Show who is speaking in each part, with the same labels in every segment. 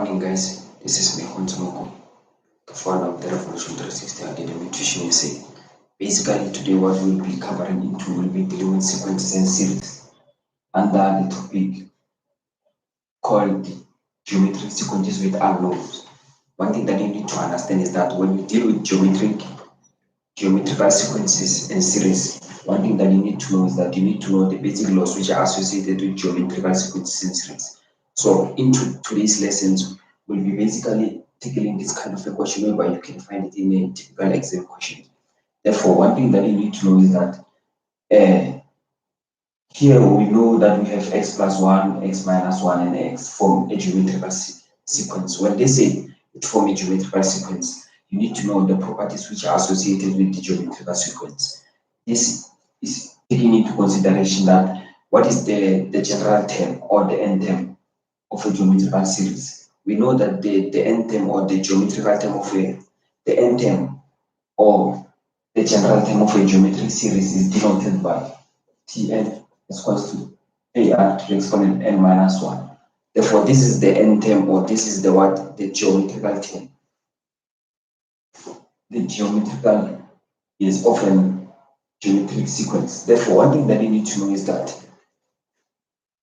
Speaker 1: Morning, guys. This is Mehun Tomoko, the founder of the Revolution 360 Academy Nutrition USA. Basically, today what we'll be covering into will be dealing with sequences and series under the topic called geometric sequences with unknowns. One thing that you need to understand is that when you deal with geometrical sequences and series, one thing that you need to know is that you need to know the basic laws which are associated with geometrical sequences and series. So into today's lessons, we'll be basically tackling this kind of a question whereby you can find it in a typical exam question. Therefore, one thing that you need to know is that here we know that we have x plus 1, x minus 1, and x form a geometrical sequence. When they say it form a geometrical sequence, you need to know the properties which are associated with the geometrical sequence. This is taking into consideration that what is the general term or the end term of a geometrical series. We know that the end term or the geometrical term of the end term or the general term of a geometric series is denoted by Tn is equals to AR to the exponent n minus 1. Therefore, this is the end term or this is the geometrical term. The geometrical is often geometric sequence. Therefore, one thing that you need to know is that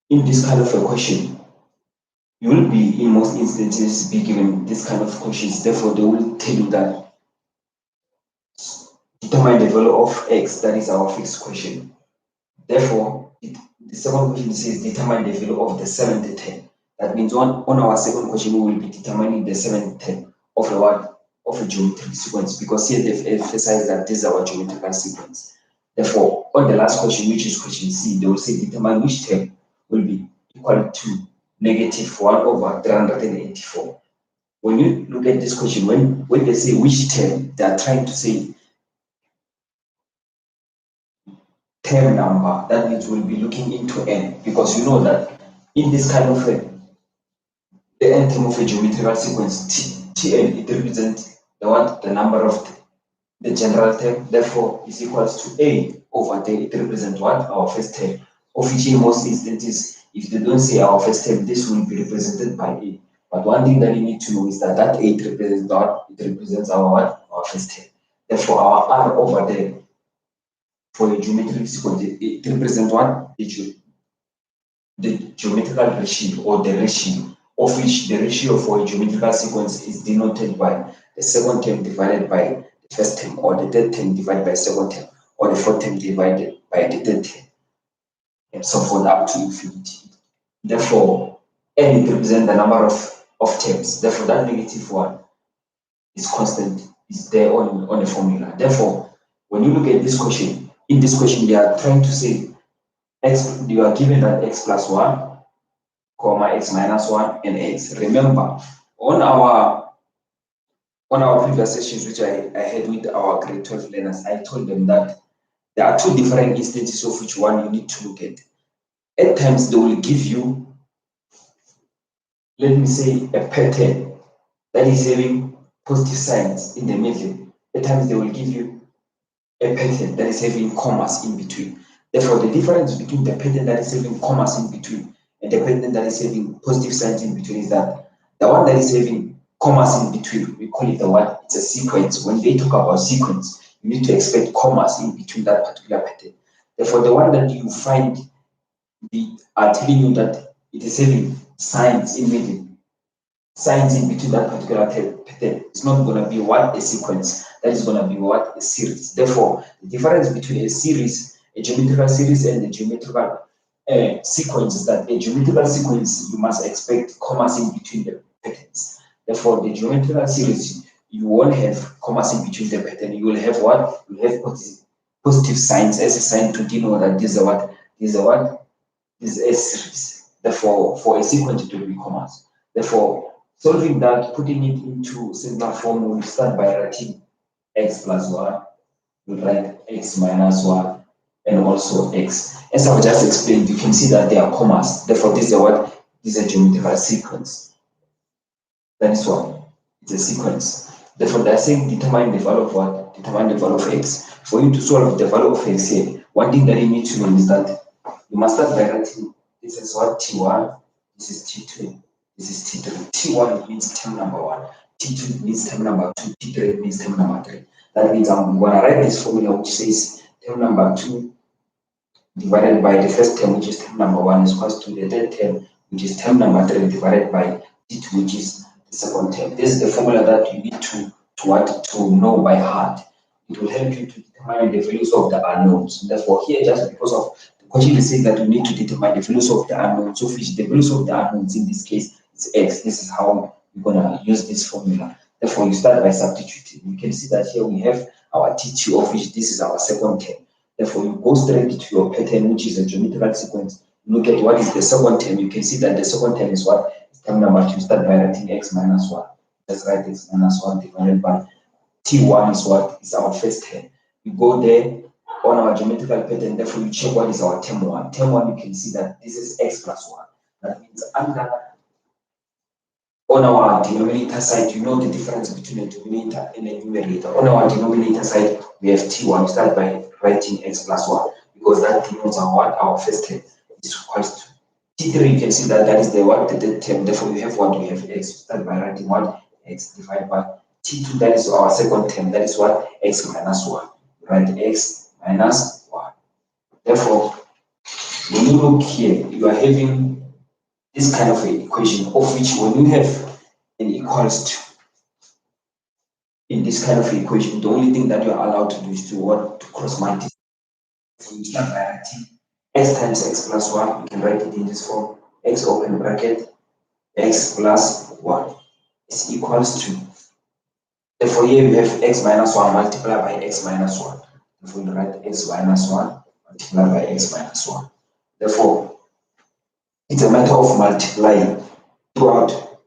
Speaker 1: in this kind of a question, you will be, in most instances, be given this kind of questions. Therefore, they will tell you that determine the value of x, that is our fixed question. Therefore, the second question says determine the value of the seventh term. That means on our second question, we will be determining the seventh term of a geometric sequence, because here they've emphasized that this is our geometrical sequence. Therefore, on the last question, which is question C, they will say determine which term will be equal to negative 1 over 384. When you look at this question, when they say which term, they are trying to say term number. That means we'll be looking into n, because you know that in this kind of the n term of a geometrical sequence, Tn, it represents the number of the general term, therefore is equals to a over there. It represents what? Our first term, of which in most instances, if they don't say our first term, this will be represented by a. But one thing that you need to know is that a represents what? It represents our first term. Therefore, our r over there for a geometric sequence, it represents what? The geometrical ratio, or the ratio, of which the ratio for a geometrical sequence is denoted by the second term divided by the first term, or the third term divided by the second term, or the fourth term divided by the third term, and so forth up to infinity. Therefore, n represents the number of terms. Therefore, that negative 1 is constant, is there on the formula. Therefore, when you look at this question, in this question, they are trying to say x, you are given that x plus 1, comma x minus 1, and x. Remember, on our previous sessions, which I had with our grade 12 learners, I told them that there are two different instances of which one you need to look at. At times, they will give you, let me say, a pattern that is having positive signs in the middle. At times, they will give you a pattern that is having commas in between. Therefore, the difference between the pattern that is having commas in between and the pattern that is having positive signs in between is that the one that is having commas in between, we call it the one, it's a sequence. When they talk about sequence, you need to expect commas in between that particular pattern. Therefore, the one that you find, they are telling you that it is having signs in middle, signs in between that particular pattern. It's not going to be what a sequence, that is going to be what a series. Therefore, the difference between a series, a geometrical series, and the geometrical sequence is that a geometrical sequence, you must expect commas in between the patterns. Therefore, the geometrical series, you won't have commas in between the pattern. You will have what? You will have positive signs as a sign to denote that this is what? This is a series. Therefore, for a sequence, it will be commas. Therefore, solving that, putting it into simpler form, we start by writing x plus 1, we write x minus 1, and also x. As I've just explained, you can see that they are commas. Therefore, this is what? This is a geometrical sequence. That is what? It's a sequence. Therefore, they're saying determine the value of what? Determine the value of x. For you to solve the value of x here, one thing that you need to know is that you must start by writing this is what? T1, this is T2, This is T3. T1 means term number 1. T2 means term number 2. T3 means term number 3. That means I'm going to write this formula which says term number 2 divided by the first term, which is term number 1, is equals to the third term, which is term number 3, divided by T2, which is the second term. This is the formula that you need to know by heart. It will help you to determine the values of the unknowns. Therefore, here, just because of the question is saying that we need to determine the values of the unknowns, of which the values of the unknowns in this case is x. This is how we're gonna use this formula. Therefore, you start by substituting. You can see that here we have our T2, of which this is our second term. Therefore, you go straight to your pattern, which is a geometrical sequence. Look at what is the second term. You can see that the second term is what? It's term number 2. Start by writing x minus 1. Let's write x minus 1 divided by T1 is what? Is our first term. You go there on our geometrical pattern, therefore you check what is our term 1. Term 1, you can see that this is x plus 1. That means on our denominator side, you know the difference between the denominator and the numerator. On our denominator side, we have T1. We start by writing x plus 1 because that denotes our what? Our first term is equals to T3. You can see that that is the what? The third term. Therefore, we have what? We have x. We start by writing what? X divided by T2. That is our second term. That is what? X minus 1. Write x minus 1. Therefore, when you look here, you are having this kind of an equation, of which when you have an equals to in this kind of equation, the only thing that you are allowed to do is to cross multiply. So you start by writing x times x plus 1. You can write it in this form: x open bracket x plus 1 is equals to. Therefore, here we have x minus 1 multiplied by x minus 1. Therefore, we write x minus 1 multiplied by x minus 1. Therefore, it's a matter of multiplying throughout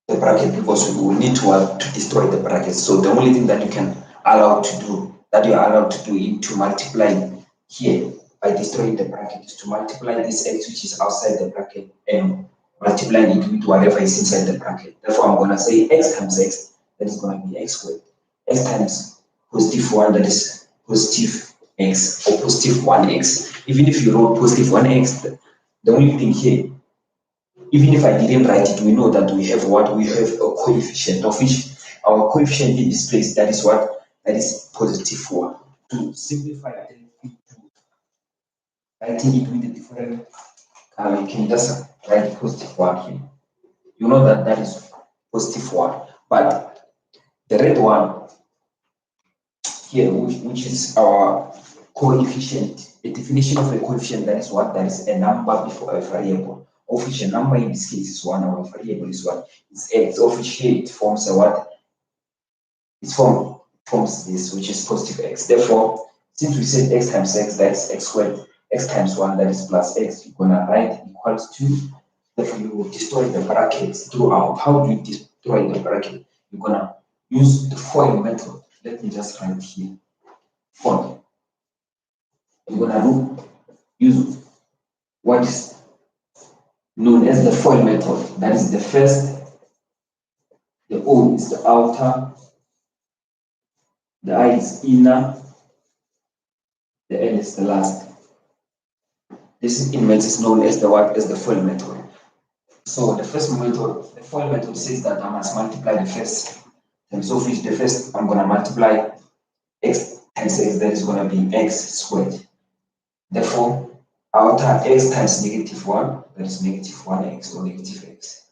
Speaker 1: the bracket because we will need to destroy the bracket. So the only thing that you can allow to do, that you are allowed to do, is to multiply here by destroying the bracket, is to multiply this x which is outside the bracket and multiplying it with whatever is inside the bracket. Therefore, I'm going to say x times x, that is going to be x squared. X times positive 1, that is positive x, or positive 1x. Even if you wrote positive 1x, the only thing here, even if I didn't write it, we know that we have what? We have a coefficient, of which our coefficient in this place, that is what? That is positive 1. To simplify writing it with a different color, you can just write positive 1 here. You know that that is positive 1. But the red one here, which is our coefficient, the definition of a coefficient, that is what? That is a number before a variable, of which a number in this case is 1, our variable is what? It's x, of which here it forms a what? It forms this, which is positive x. Therefore, since we said x times x, that's x squared, x times 1, that is plus x, you're gonna write equals to, therefore you will destroy the brackets throughout. How do you destroy the bracket? You're gonna use the FOIL method. Let me just write here. FOIL. You're gonna use what is known as the FOIL method. That is the first, the O is the outer, the I is inner, the L is the last. This in maths is known as the what? As the FOIL method. So the first method, the FOIL method says that I must multiply the first term. So which the first, I'm gonna multiply x times x, that is gonna be x squared. Therefore, outer x times negative 1, that is negative 1x or negative x.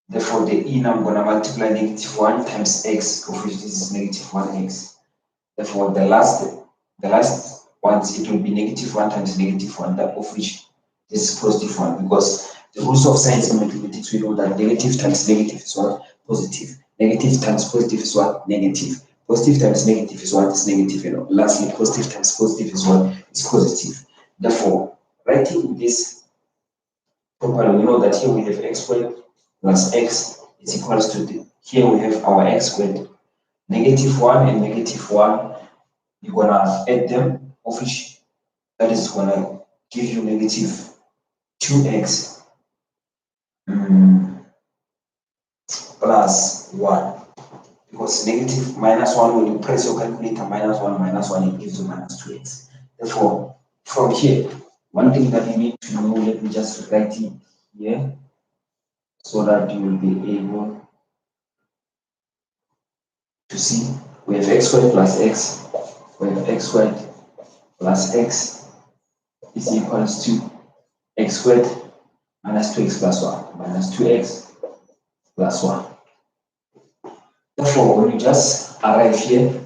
Speaker 1: Therefore, the inner, I'm gonna multiply negative 1 times x, of which this is negative 1x. Therefore, the last ones, it will be negative 1 times negative 1, that of which this is positive 1, because the rules of science and mathematics, we know that negative times negative is what? Positive. Negative times positive is what? Negative. Positive times negative is what? Is negative. You know. Lastly, positive times positive is what? Is positive. Therefore, writing this properly, we know that here we have x squared plus x is equals to here we have our x squared. Negative 1 and negative 1, you're gonna add them, of which that is gonna give you negative 2x plus 1. Because negative minus 1, when you press your calculator, minus 1, it gives you minus 2x. Therefore, from here, one thing that you need to know, let me just write it here. so that you will be able to see. We have x squared plus x. We have x squared plus x is equals to x squared minus 2x plus 1 minus 2x plus 1. Therefore, when you just arrive here,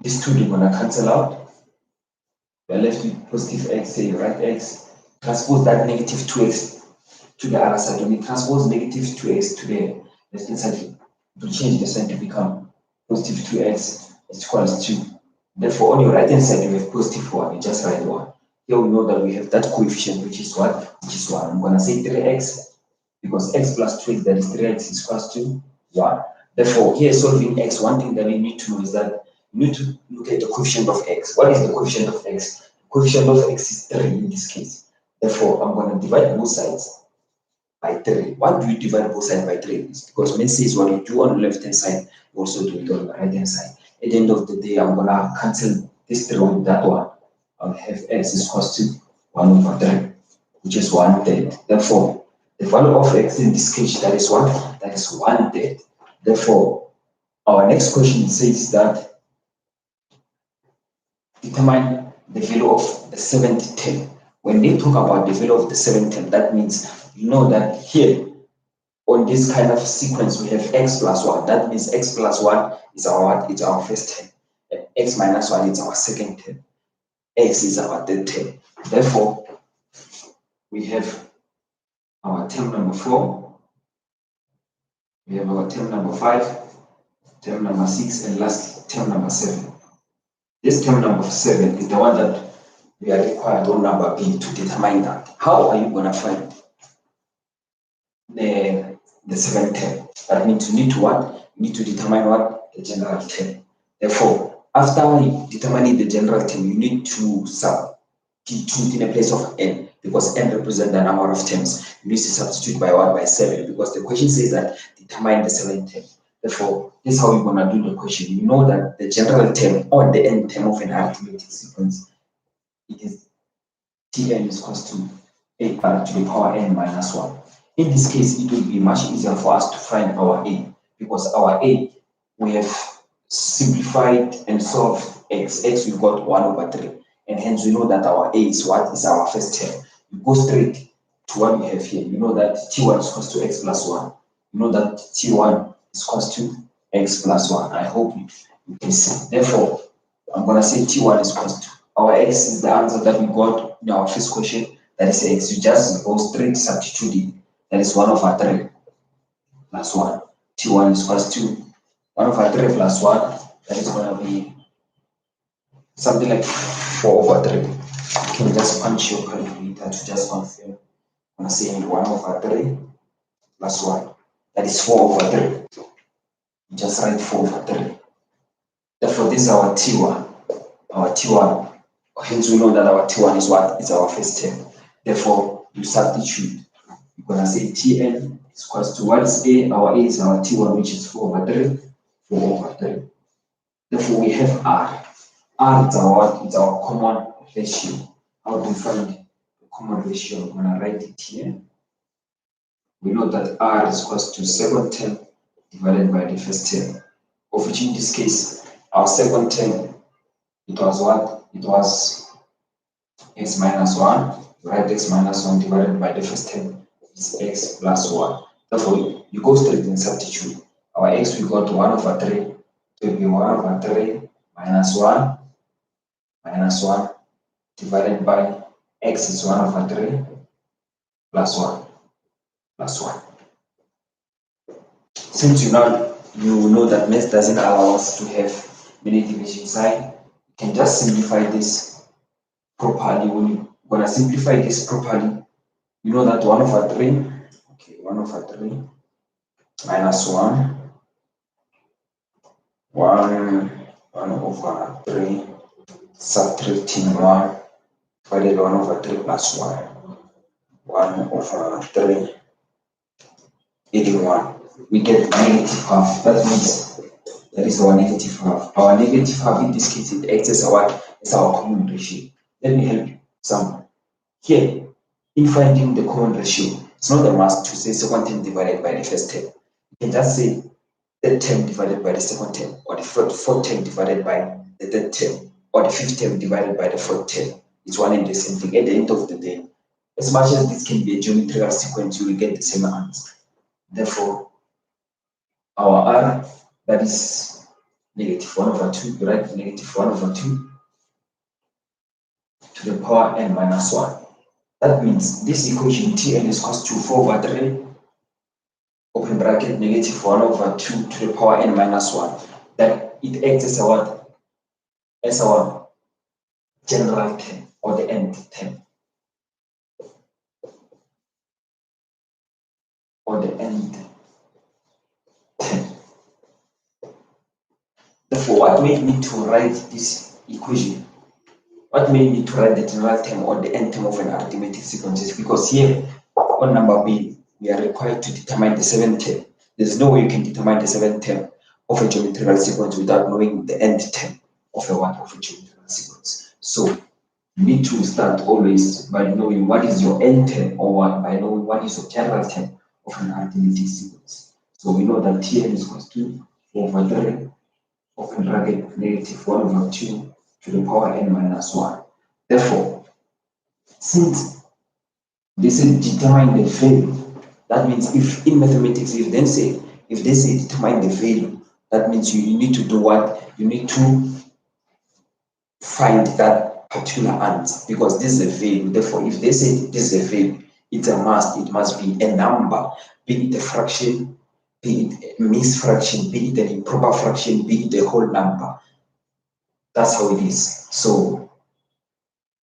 Speaker 1: these two are going to cancel out. You're left with positive x, say you write x, transpose that negative 2x to the other side. When you transpose negative 2x to the left hand side, to change the sign to become positive 2x is equals to. Therefore, on your right hand side, you have positive 1, you just write 1. Here we know that we have that coefficient, which is what? Which is 1. I'm going to say 3x, because x plus 2x, that is 3x, is equals to 1. Therefore, here solving x, one thing that you need to know is that you need to look at the coefficient of x. What is the coefficient of x? The coefficient of x is 3 in this case. Therefore, I'm going to divide both sides by 3. Why do you divide both sides by 3? It's because when it says what you do on the left hand side, you also do it on the right hand side. At the end of the day, I'm going to cancel this 3 with that one. I'll have x is equals to 1 over 3, which is 1/3. Therefore, the value of x in this case, that is what? That is 1/3. Therefore, our next question says that determine the value of the seventh term. When they talk about the value of the seventh term, that means you know that here on this kind of sequence we have x plus 1. That means x plus 1 is our what? It's our first term. And x minus 1 is our second term. X is our third term. Therefore, we have our term number 4. We have our term number 5, term number 6, and last term number 7. This term number 7 is the one that we are required on number B to determine that. How are you going to find the seventh term? That means you need to what? You need to determine what? The general term. Therefore, after determining the general term, you need to substitute in a place of n, because n represents the number of terms. You need to substitute by what? By 7, because the question says that determine the seventh term. Therefore, this is how you're going to do the question. You know that the general term or the end term of an arithmetic sequence, it is Tn is equals to a to the power n minus 1. In this case, it will be much easier for us to find our a, because our a, we have simplified and solved x. X, we got 1 over 3. And hence, we know that our a is what? Is our first term. You go straight to what we have here. You know that t1 is equals to x plus 1. You know that t1 is equals to x plus 1. I hope you can see. Therefore, I'm going to say t1 is equals to, our x is the answer that we got in our first question. That is x. You just go straight substituting. That is 1 over 3 plus 1. t1 is equals to 1 over 3 plus 1. That is going to be something like 4 over 3. You can just punch your calculator to just confirm. I'm going to say 1 over 3 plus 1. That is 4 over 3. You just write 4 over 3. Therefore, this is our t1. Our t1. Hence, we know that our t1 is what? It's our first term. Therefore, you substitute. You're going to say tn is equals to what is a? Our a is our t1, which is 4 over 3. 4 over 3. Therefore, we have r. R is our what? It's our common ratio. How do we find the common ratio? I'm going to write it here. We know that r is equals to second term divided by the first term, of which in this case, our second term, it was what? It was x minus 1. Write x minus 1 divided by the first term is x plus 1. Therefore, you go straight and substitute. Our x, we got 1 over 3. It will be 1 over 3 minus 1 divided by x is 1 over 3 plus 1 plus 1. Since you know that math doesn't allow us to have many division sign, you can just simplify this properly. When you're going to simplify this properly, you know that 1 over 3, okay, 1 over 3 minus 1 over 3 subtracting 1 divided 1 over 3 plus 1 over 3 adding 1. We get negative half. That means that is our negative half. Our negative half in this case, it acts as our common ratio. Let me help you someone. Here, in finding the common ratio, It's not a must to say second term divided by the first term. You can just say third term divided by the second term, or the fourth term divided by the third term, or the fifth term divided by the fourth term. It's one and the same thing. At the end of the day, as much as this can be a geometrical sequence, you will get the same answer. Therefore, our R, that is -1/2, you write -1/2 to the power n minus 1. That means this equation Tn is equals to 4/3, open bracket, -1/2 to the power n minus 1. That it acts as a what? As our general term, or the nth term. Or the nth term. Therefore, what made me to write this equation? What made me to write the general term or the nth term of an arithmetic sequence is because here on number B, we are required to determine the seventh term. There's no way you can determine the seventh term of a geometrical sequence without knowing the nth term of a geometrical sequence. So you need to start always by knowing what is your nth term, or by knowing what is your general term of an arithmetic sequence. So we know that Tn is equals to 4/3, open bracket, -1/2 to the power n minus 1. Therefore, since they say determine the value, that means if in mathematics, if they say determine the value, that means you need to do what? You need to find that particular answer, because this is a value. Therefore, if they say this is a value, it's a must. It must be a number, be it a fraction, be it a mixed fraction, be it an improper fraction, be it a whole number. That's how it is. So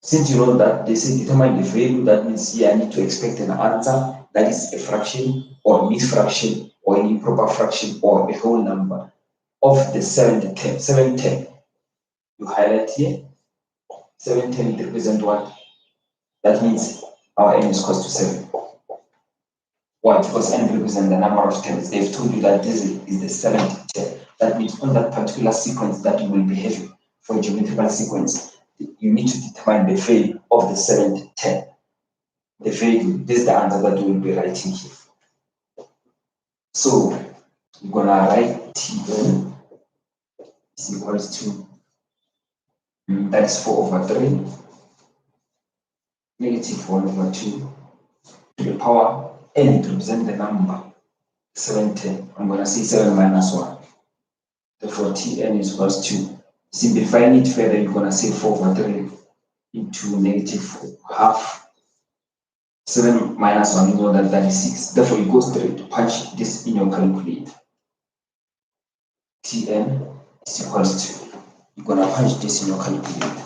Speaker 1: since you know that they say determine the value, that means here I need to expect an answer that is a fraction, or a mixed fraction, or an improper fraction, or a whole number of the seventh term. Seventh term, you highlight here. Seventh term represent what? That means our n is equals to 7. Why? Because n represents the number of terms. They've told you that this is the seventh term. That means on that particular sequence that you will be having for a geometrical sequence, you need to determine the value of the seventh term. The value, this is the answer that we will be writing here. So we're gonna write Tn is equals to, that is 4/3, -1/2 to the power n to represent the number 7 term. I'm gonna say 7 minus 1. Therefore, Tn is equals to, simplifying it further, you're gonna say 4/3 into -half. 7 minus 1 is more than 36. Therefore, you go straight to punch this in your calculator. Tn is equals to, you're gonna punch this in your calculator.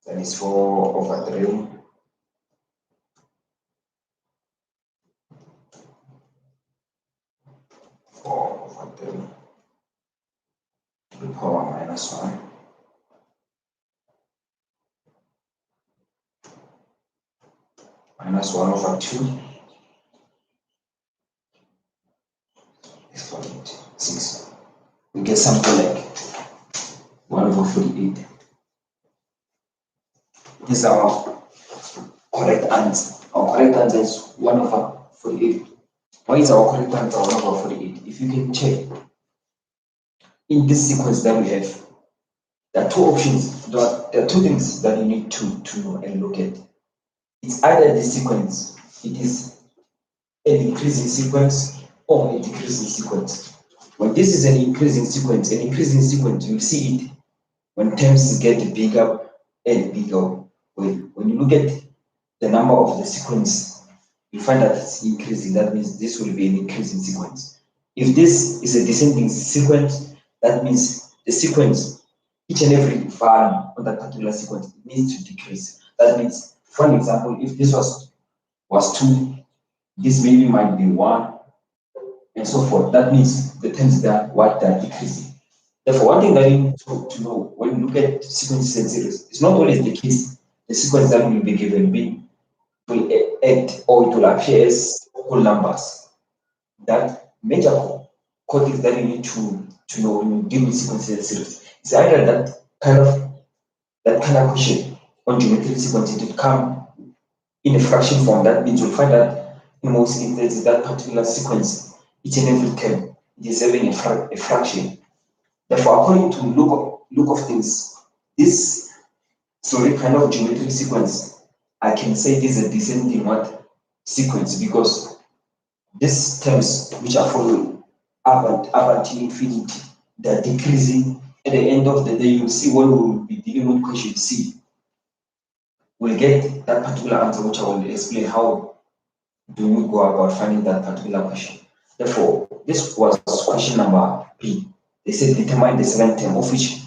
Speaker 1: That is 4/3 to the power minus 1 minus 1/2 exponent 6. We get something like 1/48. This is our correct answer. Our correct answer is 1/48. Why is our correct answer 1/48? If you can check in this sequence that we have, there are two options. There are two things that you need to know and look at. It's either this sequence, it is an increasing sequence or a decreasing sequence. When this is an increasing sequence, you'll see it when terms get bigger and bigger. When you look at the number of the sequence, you find that it's increasing. That means this will be an increasing sequence. If this is a descending sequence, that means the sequence, each and every value on that particular sequence needs to decrease. That means, for example, if this was 2, this maybe might be 1, and so forth. That means the terms that they're decreasing. Therefore, one thing that you need to know when you look at sequences and series, it's not always the case the sequence that will be given will add, or it will appear as whole numbers. That major core things that you need to know when you deal with sequences and series is either that kind of question on geometric sequence, it will come in a fraction form, that means you'll find that in most instances that particular sequence, each and every term, it is having a fraction. Therefore, according to look of things, this kind of geometric sequence, I can say this is a descending what sequence, because these terms which are following up until infinity, they're decreasing. At the end of the day, you'll see when we will be dealing with question C, we'll get that particular answer, which I will explain how do we go about finding that particular question. Therefore, this was question number B. They said determine the seventh term, of which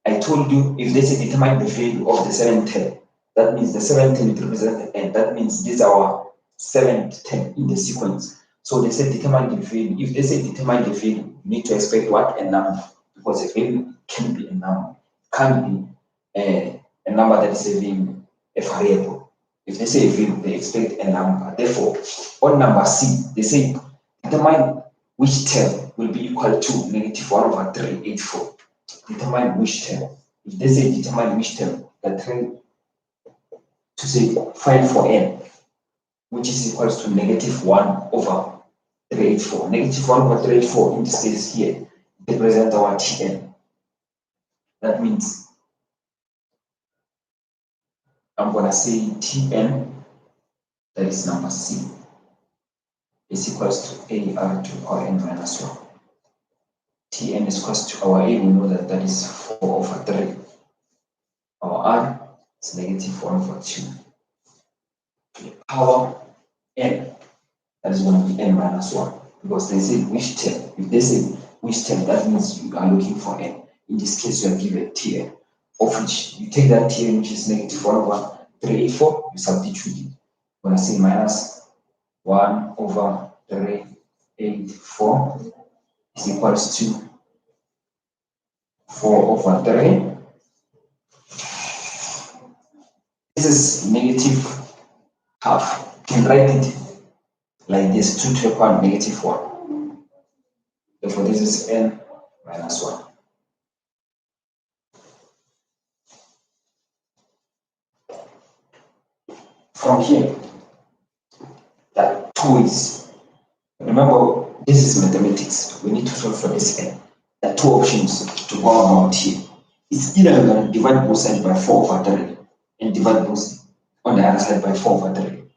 Speaker 1: I told you if they say determine the value of the seventh term, that means the seventh term represents the n. That means this is our seventh term in the sequence. So they said determine the value. If they say determine the value, you need to expect what? A number, because a value can be a number, can't be a number that is having a variable. If they say a value, they expect a number. Therefore, on number C, they say determine which term will be equal to -1/384. Determine which term. If they say determine which term, they're trying to say find for n, which is equals to -1/384. -1/384 in this case here represents our Tn. That means I'm gonna say Tn, that is number C, is equals to AR to power n minus 1. Tn is equals to our A, we know that is 4/3. Our R is -1/2. To the power n, that is going to be n minus 1. Because they say which term. If they say which term, that means you are looking for n. In this case, you are given Tn, of which you take that Tn, which is -1/384, you substitute it. When I say -1/384 is equals to 4/3. This is -half. You can write it like this, 2 to the power -1. Therefore, this is n minus 1. From here, there are two ways. Remember, this is mathematics. We need to solve for this n. There are two options to go about here. It's either we're going to divide both sides by 4/3 and divide both on the other side by 4/3.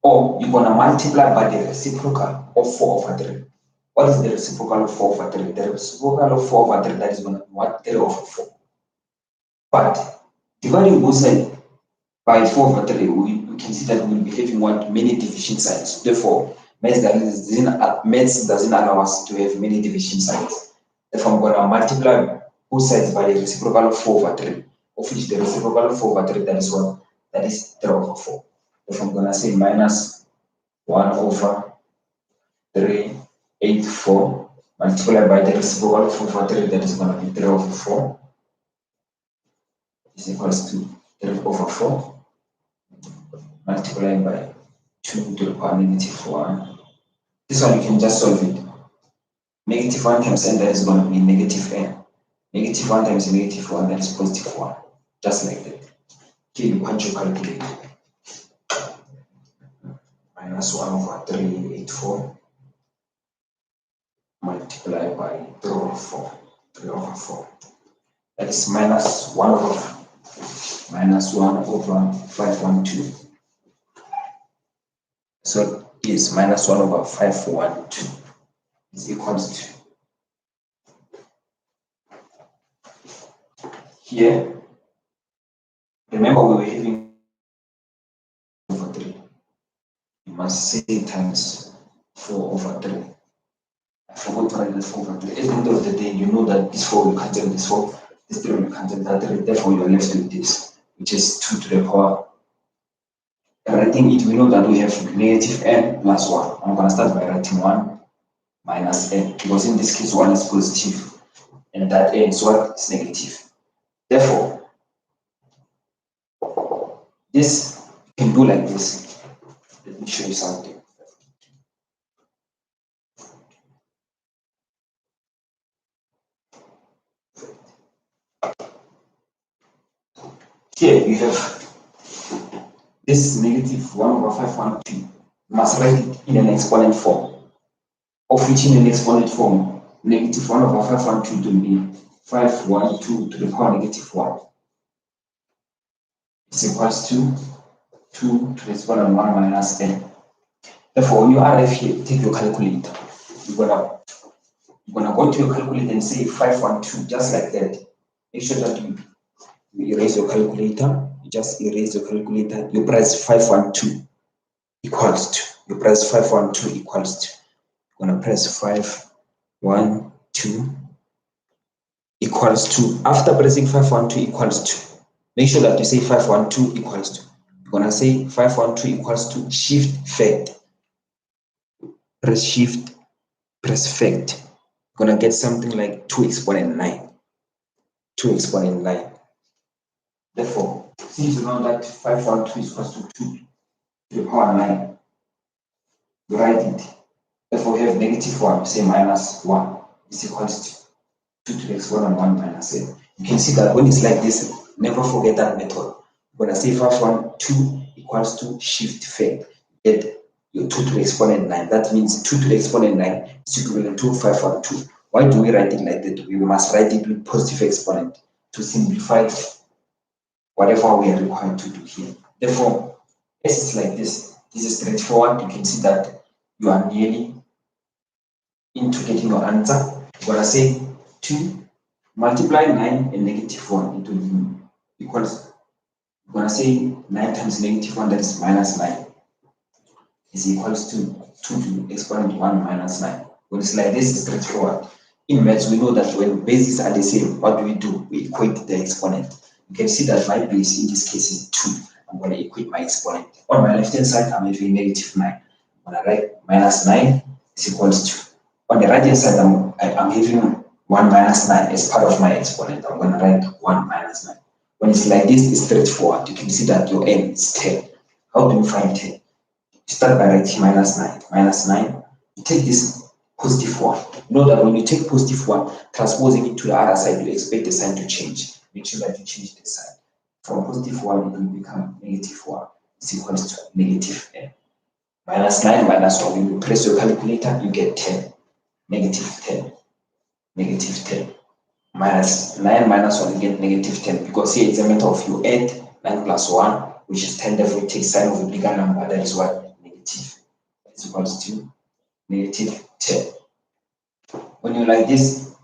Speaker 1: Or you're going to multiply by the reciprocal of 4/3. What is the reciprocal of 4/3? The reciprocal of 4/3, that is going to be what? 3/4. But dividing both sides by 4/3, we can see that we'll be having what? Many division signs. Therefore, maths doesn't allow us to have many division signs. Therefore, I'm going to multiply both sides by the reciprocal of 4/3, of which the reciprocal of 4/3, that is what? That is 3/4. Therefore, I'm going to say -1/384 multiplied by the reciprocal of 4/3, that is going to be 3/4, is equals to 3/4 multiplied by 2 to the power -1. This one you can just solve it. -1 times n, that is going to be -n. -1 times -1, that is +1. Just like that. Here you punch your calculator. -1/384 multiplied by 3/4. That is -1/512. So it is -1/512 is equals to, here, remember we were having over 3. You must say times 4/3. I forgot to write this 4/3. At the end of the day, you know that this 4 will cancel this 4, this 3 will cancel that 3. Therefore, you are left with this, which is 2 to the power. Writing it, we know that we have -n plus 1. I'm going to start by writing 1 minus n, because in this case 1 is positive and that n is what? Is negative. Therefore, this you can do like this. Let me show you something. Here you have This is negative 1 over 512. You must write it in an exponent form, of which in an exponent form, negative 1 over 512 will be 512 to the power negative 1. Is equals to 2 to the exponent 1 minus n. Therefore, when you arrive here, take your calculator. You're gonna go to your calculator and say 512, just like that. Make sure that you erase your calculator. You just erase your calculator. You press 512 equals to. You press 512 equals to. You're gonna press 512 equals to. After pressing 512 equals to, make sure that you say 512 equals to. You're gonna say 512 equals to shift fact. Press shift, press fact. You're gonna get something like 2 exponent 9. 2 exponent 9. Therefore, since you know that 512 is equals to 2 to the power 9, you write it. Therefore, we have negative 1, say minus 1 is equals to 2 to the exponent 1 minus n. You can see that when it's like this, never forget that method. You're gonna say 512 equals to shift fact. Get your 2 to the exponent 9. That means 2 to the exponent 9 is equivalent to 512. Why do we write it like that? We must write it with positive exponent to simplify whatever we are required to do here. Therefore, as it's like this, this is straightforward. You can see that you are nearly into getting your answer. You're gonna say 2 multiply 9 and negative 1, it will be equals. You're gonna say 9 times negative 1, that is minus 9, is equals to 2 to the exponent 1 minus 9. When it's like this, it's straightforward. In maths, we know that when bases are the same, what do? We equate the exponent. You can see that my base in this case is 2. I'm going to equate my exponent. On my left hand side, I'm having negative 9. I'm going to write minus 9 is equals to. On the right hand side, I'm having 1 minus 9 as part of my exponent. I'm going to write 1 minus 9. When it's like this, it's straightforward. You can see that your n is 10. How do you find 10? You start by writing minus 9. Minus 9, you take this positive 1. Know that when you take positive 1, transposing it to the other side, you expect the sign to change. Make sure that you change the sign. From positive 1, it will become negative 1. It's equals to negative n. Minus 9 minus 1, when you press your calculator, you get 10. Negative 10. Negative 10. Minus 9 minus 1, you get negative 10. Because here it's a matter of you add 9 plus 1, which is 10. Therefore, you take sign of a bigger number. That is what? Negative. It's equals to negative 10. When you like this,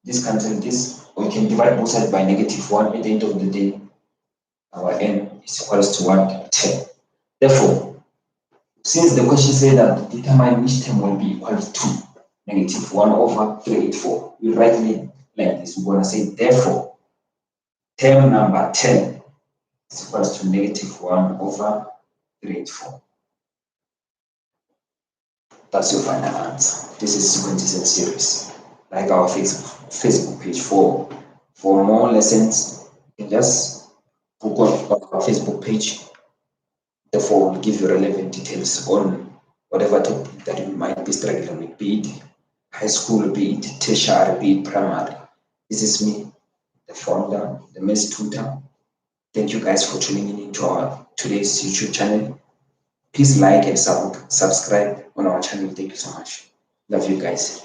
Speaker 1: this cancel this, or you can divide both sides by negative 1. At the end of the day, our n is equals to what? 10. Therefore, since the question said that determine which term will be equal to negative 1 over 384, we write it like this. We're going to say, therefore, term number 10 is equals to negative 1 over 384. That's your final answer. This is sequences and series. Like our Facebook page. For more lessons, you can just Google our Facebook page. Therefore, we'll give you relevant details on whatever topic that you might be struggling with, be it high school, be it tertiary, be it primary. This is me, the founder, the maths tutor. Thank you guys for tuning in into our today's YouTube channel. Please like and subscribe on our channel. Thank you so much. Love you guys.